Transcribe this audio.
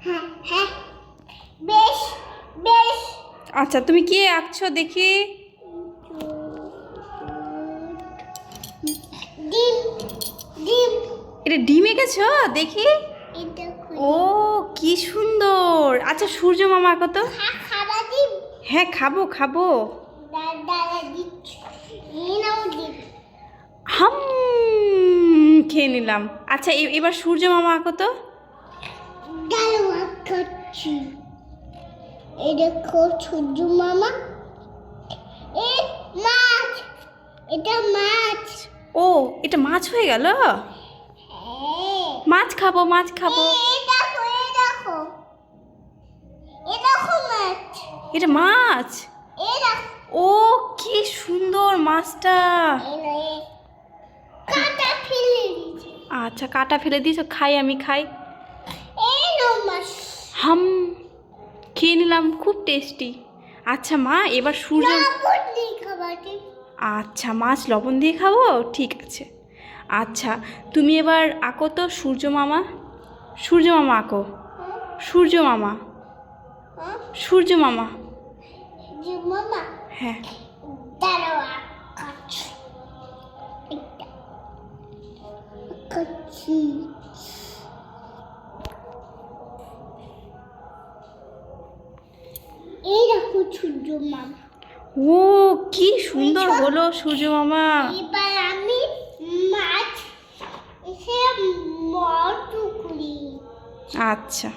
হ্যাঁ হ্যাঁ বেশ বেশ। আচ্ছা তুমি কি আঁকছো দেখি? ডিম ডিম। এটা ডিম এঁকেছো দেখি। এটা ও কি সুন্দর। আচ্ছা সূর্য মামা আঁকো তো। খাবার ডিম। হ্যাঁ খাবো খাবো। দাদা দিচ্ছি এই নাও ডিম। হাম খেয়ে নিলাম। আচ্ছা এবার সূর্য মামা আঁকো তো। ডালো খাচ্ছি। এই দেখো সূর্য মামা। এ মাছ। এটা মাছ। ও এটা মাছ হয়ে গেল। হ্যাঁ মাছ খাবো মাছ খাবো। এই দেখো এই দেখো। এই দেখো মাছ। এটা মাছ। এই দেখো। ও কি সুন্দর মাছটা। এই কাটা ফেলে দিয়েছি। আচ্ছা কাটা ফেলে দিয়েছো, খাই আমি খাই। এই নাও মাছ। হাম খেয়ে নিলাম, খুব টেস্টি। আচ্ছা মা এবার সূর্য। লবণ দিয়ে খাবারটি। আচ্ছা মাছ লবণ দিয়ে খাবো, ঠিক আছে। আচ্ছা তুমি এবার আঁকো তো সূর্য মামা। সূর্য মামা আঁকো। সূর্য মামা। সূর্য মামা। যে মামা হ্যাঁ দাঁড়াও খাচ্ছি। এটা খাচ্ছি। এই দেখো সূর্য মামা। ও কি সুন্দর হলো সূর্য মামা। এবার আমি মাছ এসে মটু করি। আচ্ছা